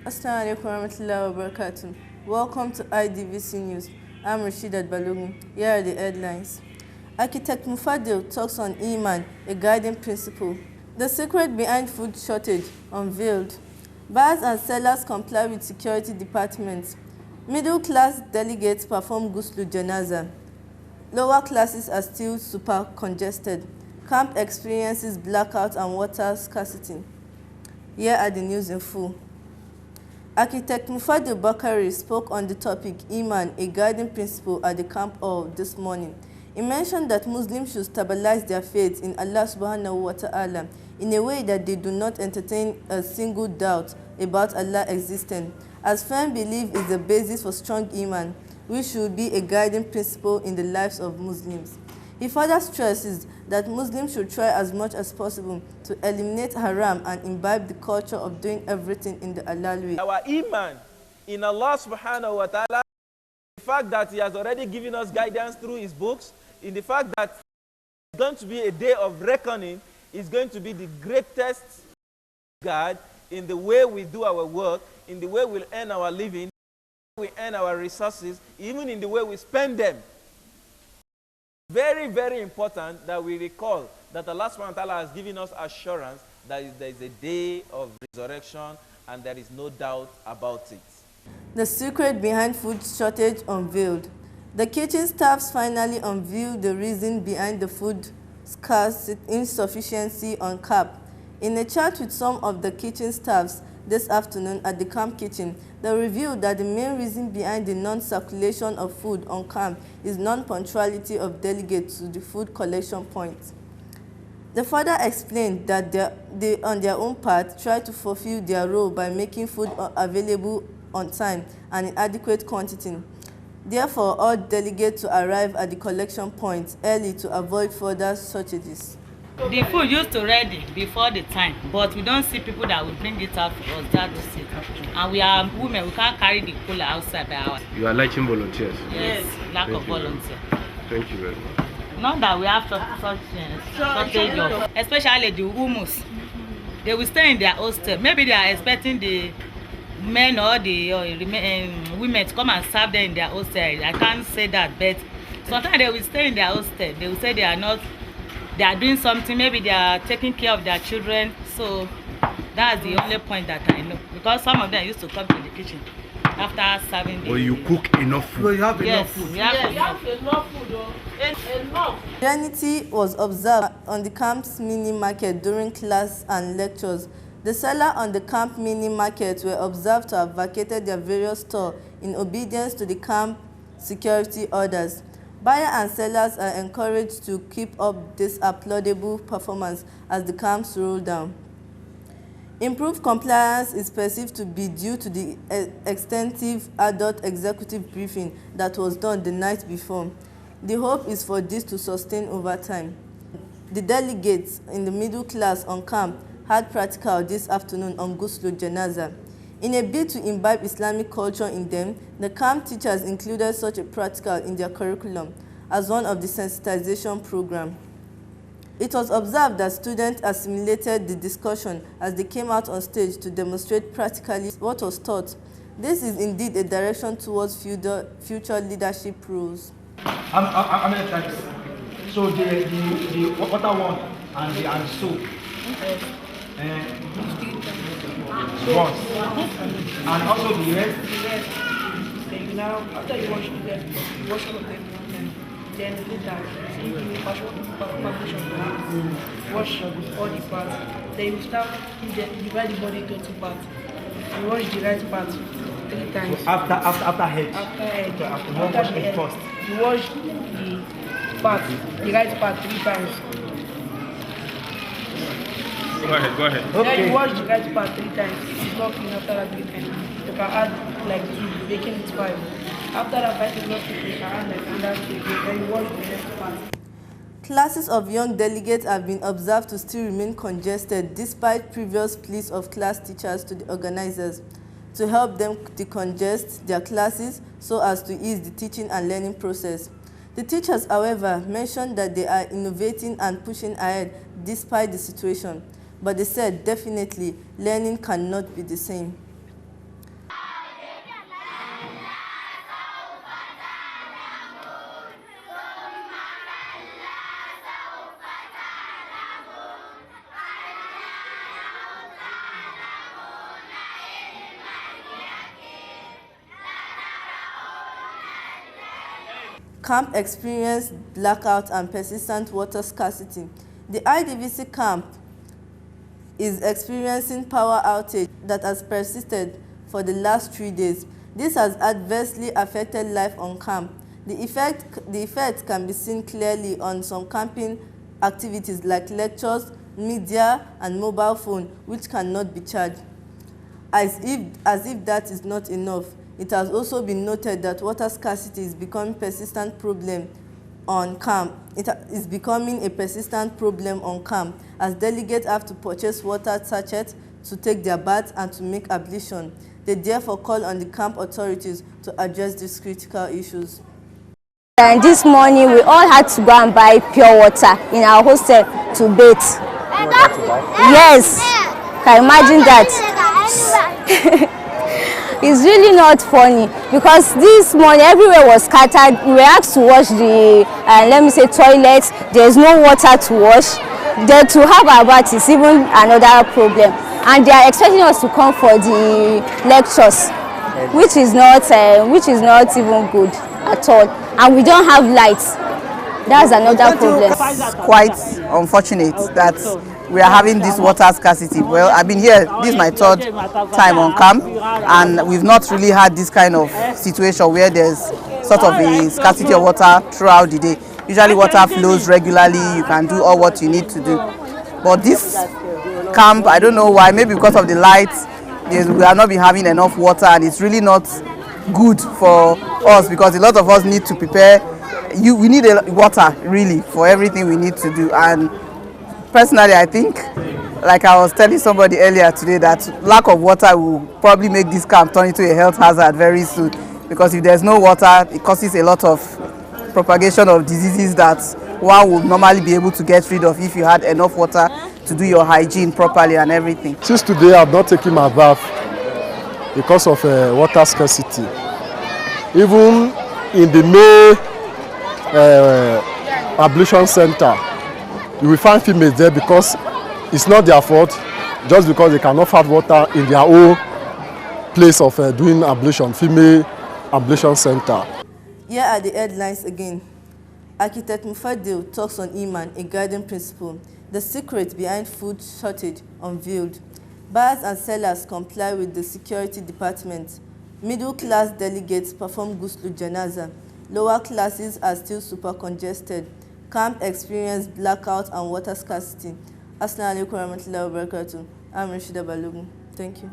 Assalamu alaikum warahmatullahi wabarakatuh. Welcome to IDVC News. I'm Rashidat Balogun. Here are the headlines. Architect Mufadil talks on Iman, a guiding principle. The secret behind food shortage unveiled. Buyers and sellers comply with security departments. Middle-class delegates perform ghusl janaza. Lower classes are still super congested. Camp experiences blackout and water scarcity. Here are the news in full. Architect Mufadil Bakari spoke on the topic Iman, a guiding principle at the camp hall this morning. He mentioned that Muslims should stabilize their faith in Allah subhanahu wa ta'ala in a way that they do not entertain a single doubt about Allah's existence, as firm belief is the basis for strong Iman, which should be a guiding principle in the lives of Muslims. He further stresses that Muslims should try as much as possible to eliminate haram and imbibe the culture of doing everything in the halal way. Our iman in Allah subhanahu wa ta'ala, the fact that He has already given us guidance through His books, in the fact that it's going to be a day of reckoning, is going to be the greatest God in the way we do our work, in the way we earn our living, we earn our resources, even in the way we spend them. Very, very important that we recall that Allah subhanahu wa ta'ala has given us assurance that there is a day of resurrection and there is no doubt about it. The secret behind food shortage unveiled. The kitchen staffs finally unveiled the reason behind the food scarcity insufficiency on CAP. In a chat with some of the kitchen staffs this afternoon at the camp kitchen, they revealed that the main reason behind the non-circulation of food on camp is non-punctuality of delegates to the food collection point. They further explained that they, on their own part, try to fulfill their role by making food available on time and in adequate quantity. Therefore, all delegates to arrive at the collection point early to avoid further shortages. The food used to ready before the time, but we don't see people that will bring it out for us that to see. And we are women, we can't carry the cooler outside by ours. You are liking volunteers? Yes, lack of volunteer. Thank you very much. Not that we have such shortage of, especially the humus. They will stay in their hostel. Maybe they are expecting the men or the women to come and serve them in their hostel. I can't say that, but sometimes they will stay in their hostel. They will say they are doing something, maybe they are taking care of their children. So that's the only point that I know. Because some of them used to come to the kitchen after serving the... Well, you cook enough food. No, you have yes, enough food. we have Yes, enough. you have enough food. Enough. Serenity was observed on the camp's mini market during class and lectures. The sellers on the camp mini market were observed to have vacated their various stores in obedience to the camp security orders. Buyers and sellers are encouraged to keep up this applaudable performance as the camps roll down. Improved compliance is perceived to be due to the extensive adult executive briefing that was done the night before. The hope is for this to sustain over time. The delegates in the middle class on camp had practical this afternoon on ghusl janaza. In a bid to imbibe Islamic culture in them, the camp teachers included such a practical in their curriculum as one of the sensitization program. It was observed that students assimilated the discussion as they came out on stage to demonstrate practically what was taught. This is indeed a direction towards future leadership roles. How many types? So the water one and the soap. Once. And also the rest. Now, after you wash them, you wash all of them. Then later, you wash all the parts. Then you start divide the body into two parts. You wash the right part 3 times. After head. After head. After the head first. You wash the right part 3 times. Go ahead. Then Okay. you wash the right part 3 times. It's not clean after that 3 times. You can add like 2, making it 5. After that 5 o'clock, we shall like under to then you watch the next part. Classes of young delegates have been observed to still remain congested despite previous pleas of class teachers to the organizers to help them decongest their classes so as to ease the teaching and learning process. The teachers, however, mentioned that they are innovating and pushing ahead despite the situation, but they said definitely learning cannot be the same. Camp experienced blackout and persistent water scarcity. The IDVC camp is experiencing power outage that has persisted for the last 3 days. This has adversely affected life on camp. The effect can be seen clearly on some camping activities like lectures, media, and mobile phone, which cannot be charged. As if that is not enough, it has also been noted that water scarcity is becoming a persistent problem on camp. It is becoming a persistent problem on camp as delegates have to purchase water sachets to take their baths and to make ablution. They therefore call on the camp authorities to address these critical issues. And this morning we all had to go and buy pure water in our hostel to bathe. Yes, can you imagine that? It's really not funny because this morning everywhere was scattered. We were asked to wash the, toilets. There's no water to wash. Then to have our bath is even another problem. And they are expecting us to come for the lectures, which is not even good at all. And we don't have lights. That's another problem. It's quite unfortunate that we are having this water scarcity. Well, I've been here, this is my 3rd time on camp, and we've not really had this kind of situation where there's sort of a scarcity of water throughout the day. Usually water flows regularly, you can do all what you need to do. But this camp, I don't know why, maybe because of the lights, we are not been having enough water, and it's really not good for us because a lot of us need to prepare. We need water really for everything we need to do. And personally, I think, like I was telling somebody earlier today, that lack of water will probably make this camp turn into a health hazard very soon, because if there's no water, it causes a lot of propagation of diseases that one would normally be able to get rid of if you had enough water to do your hygiene properly and everything. Since today I've not taken my bath because of water scarcity. Even in the May ablution center, you will find females there because it's not their fault, just because they cannot find water in their own place of doing ablution, female ablution center. Here are the headlines again. Architect Mufadil talks on Iman, a guiding principle. The secret behind food shortage unveiled. Buyers and sellers comply with the security department. Middle-class delegates perform ghusl janaza. Lower classes are still super congested. Camp experience blackout and water scarcity. Assalamu alaikum warahmatullahi wabarakatuh. I'm Rashida Balogun. Thank you.